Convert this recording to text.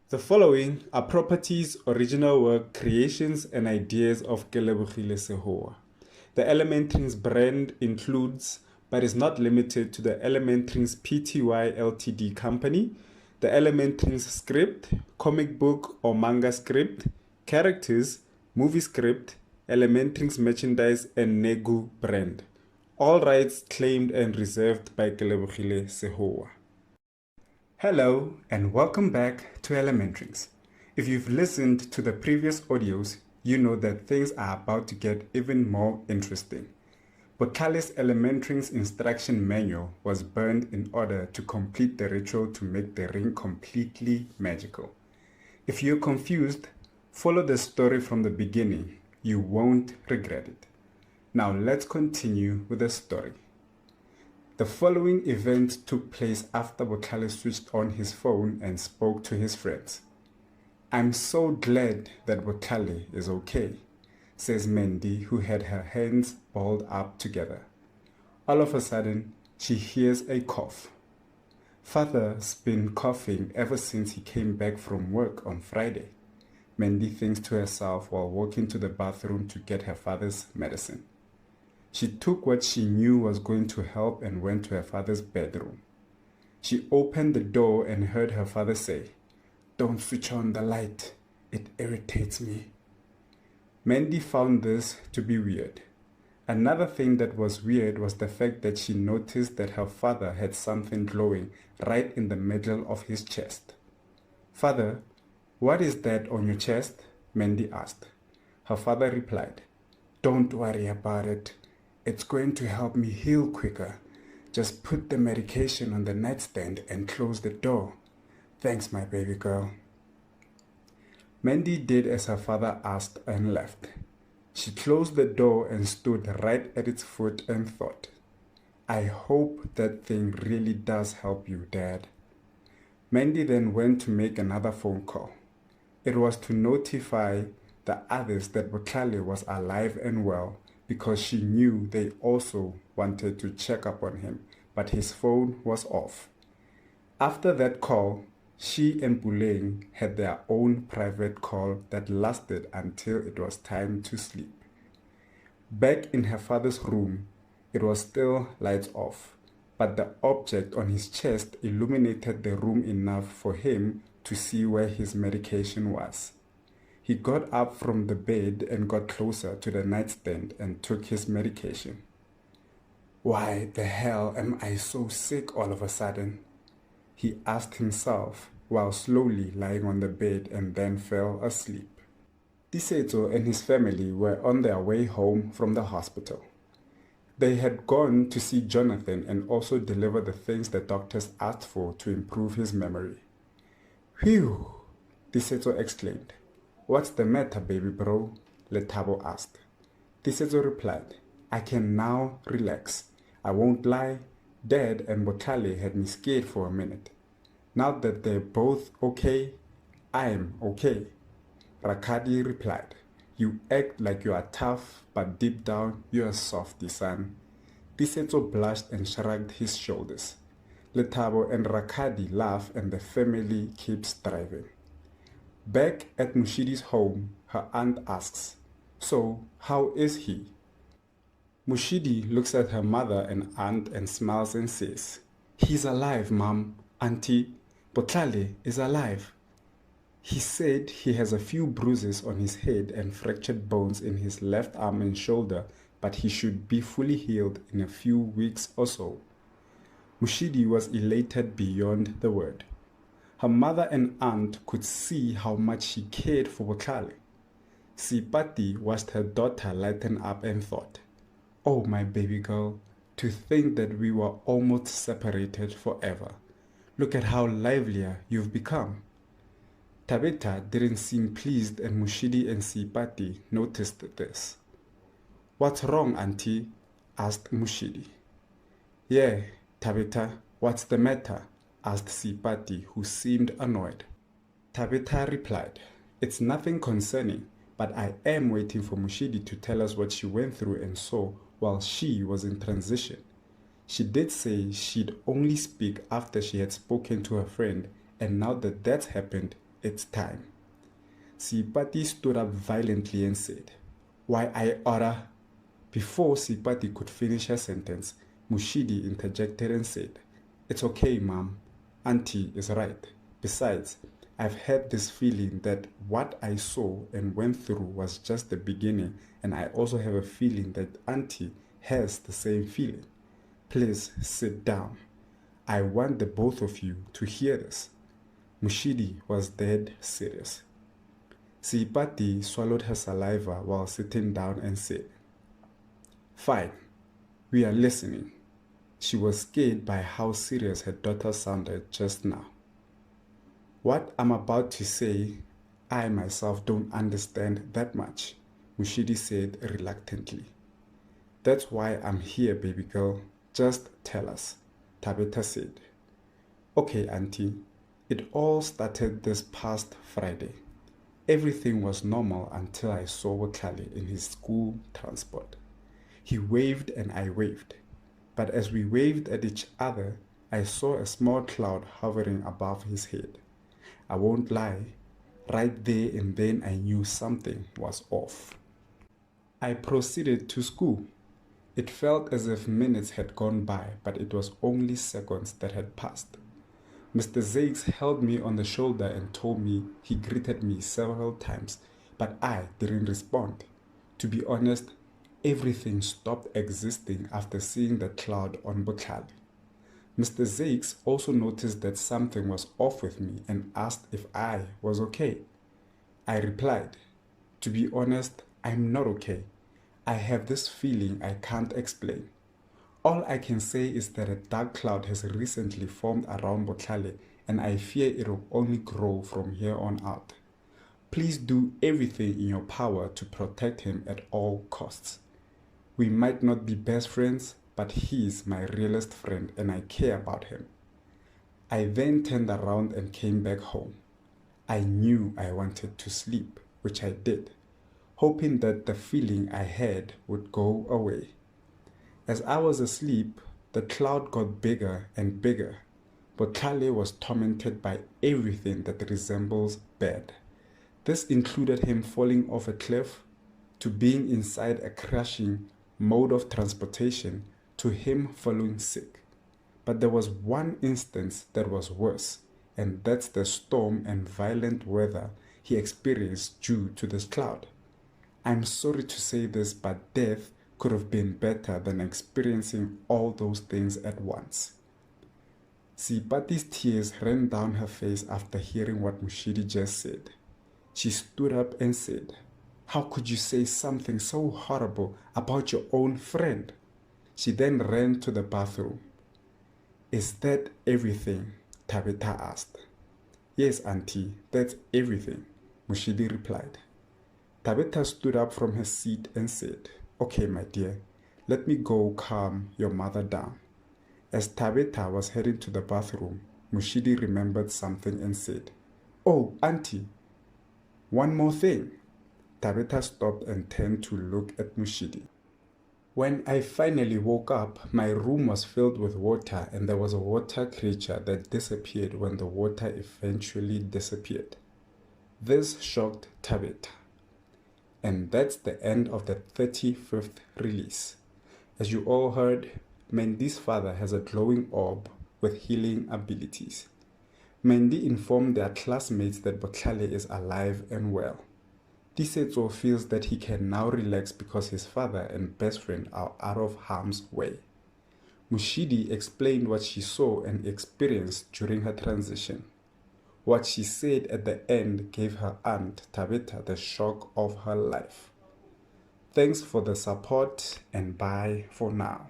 The following are properties, original work, creations, and ideas of Kelebogile Sehoa. The ElementRings brand includes, but is not limited to, the ElementRings Pty Ltd company, the ElementRings script, comic book or manga script, characters, movie script, ElementRings merchandise, and Negu brand. All rights claimed and reserved by Kelebogile Sehoa. Hello and welcome back to ElementRings. If you've listened to the previous audios, you know that things are about to get even more interesting. Bokale's ElementRings instruction manual was burned in order to complete the ritual to make the ring completely magical. If you're confused, follow the story from the beginning. You won't regret it. Now let's continue with the story. The following event took place after Bokale switched on his phone and spoke to his friends. "I'm so glad that Bokale is okay," says Mandy, who had her hands balled up together. All of a sudden, she hears a cough. "Father's been coughing ever since he came back from work on Friday," Mandy thinks to herself while walking to the bathroom to get her father's medicine. She took what she knew was going to help and went to her father's bedroom. She opened the door and heard her father say, "Don't switch on the light. It irritates me." Mandy found this to be weird. Another thing that was weird was the fact that she noticed that her father had something glowing right in the middle of his chest. "Father, what is that on your chest?" Mandy asked. Her father replied, "Don't worry about it. It's going to help me heal quicker. Just put the medication on the nightstand and close the door. Thanks, my baby girl." Mandy did as her father asked and left. She closed the door and stood right at its foot and thought, "I hope that thing really does help you, Dad." Mandy then went to make another phone call. It was to notify the others that Bokale was alive and well, because she knew they also wanted to check up on him, but his phone was off. After that call, she and Puleng had their own private call that lasted until it was time to sleep. Back in her father's room, it was still lights off, but the object on his chest illuminated the room enough for him to see where his medication was. He got up from the bed and got closer to the nightstand and took his medication. "Why the hell am I so sick all of a sudden?" he asked himself while slowly lying on the bed and then fell asleep. Tisetso and his family were on their way home from the hospital. They had gone to see Jonathan and also deliver the things the doctors asked for to improve his memory. "Phew," Tisetso exclaimed. "What's the matter, baby bro?" Letabo asked. Tisetso replied, "I can now relax. I won't lie, Dad and Bokale had me scared for a minute. Now that they're both okay, I'm okay." Rakadi replied, "You act like you are tough, but deep down you're a softy, son." Tisetso blushed and shrugged his shoulders. Letabo and Rakadi laugh and the family keeps driving. Back at Mushidi's home, her aunt asks, "So, how is he?" Mushidi looks at her mother and aunt and smiles and says, "He's alive, Mom. Auntie, Bokale is alive. He said he has a few bruises on his head and fractured bones in his left arm and shoulder, but he should be fully healed in a few weeks or so." Mushidi was elated beyond the word. Her mother and aunt could see how much she cared for Bokale. Sipati watched her daughter lighten up and thought, "Oh, my baby girl, to think that we were almost separated forever. Look at how livelier you've become." Tabita didn't seem pleased and Mushidi and Sipati noticed this. "What's wrong, Auntie?" asked Mushidi. "Yeah, Tabita, what's the matter?" asked Sipati, who seemed annoyed. Tabitha replied, "It's nothing concerning, but I am waiting for Mushidi to tell us what she went through and saw while she was in transition. She did say she'd only speak after she had spoken to her friend, and now that that's happened, it's time. Sipati stood up violently and said, "Why I order?" Before Sipati could finish her sentence, Mushidi interjected and said, "It's okay, Mom. Auntie is right. Besides, I've had this feeling that what I saw and went through was just the beginning, and I also have a feeling that Auntie has the same feeling. Please sit down. I want the both of you to hear this." Mushidi was dead serious. Sipati swallowed her saliva while sitting down and said, "Fine, we are listening." She was scared by how serious her daughter sounded just now. "What I'm about to say, I myself don't understand that much," Mushidi said reluctantly. "That's why I'm here, baby girl. Just tell us," Tabitha said. "Okay, Auntie. It all started this past Friday. Everything was normal until I saw Wakali in his school transport. He waved and I waved. But as we waved at each other, I saw a small cloud hovering above his head. I won't lie, right there and then I knew something was off. I proceeded to school. It felt as if minutes had gone by, but it was only seconds that had passed. Mr. Zakes held me on the shoulder and told me he greeted me several times, but I didn't respond. To be honest, everything stopped existing after seeing the cloud on Bukhali. Mr. Zakes also noticed that something was off with me and asked if I was okay. I replied, "To be honest, I'm not okay. I have this feeling I can't explain. All I can say is that a dark cloud has recently formed around Botlhale and I fear it will only grow from here on out. Please do everything in your power to protect him at all costs. We might not be best friends, but he is my realest friend and I care about him." I then turned around and came back home. I knew I wanted to sleep, which I did, hoping that the feeling I had would go away. As I was asleep, the cloud got bigger and bigger. Botlhale was tormented by everything that resembles bad. This included him falling off a cliff, to being inside a crashing mode of transportation, to him falling sick. But there was one instance that was worse, and that's the storm and violent weather he experienced due to this cloud. I'm sorry to say this, but death could have been better than experiencing all those things at once. Sipati's tears ran down her face after hearing what Mushidi just said. She stood up and said, "How could you say something so horrible about your own friend?" She then ran to the bathroom. "Is that everything?" Tabitha asked. "Yes, Auntie, that's everything," Mushidi replied. Tabitha stood up from her seat and said, "Okay, my dear, let me go calm your mother down." As Tabitha was heading to the bathroom, Mushidi remembered something and said, "Oh, Auntie, one more thing." Tabitha stopped and turned to look at Mushidi. When I finally woke up, my room was filled with water and there was a water creature that disappeared when the water eventually disappeared. This shocked Tabitha. And that's the end of the 35th release. As you all heard, Mandy's father has a glowing orb with healing abilities. Mandy informed their classmates that Botlhale is alive and well. Tisetso feels that he can now relax because his father and best friend are out of harm's way. Mushidi explained what she saw and experienced during her transition. What she said at the end gave her aunt Tabitha the shock of her life. Thanks for the support and bye for now.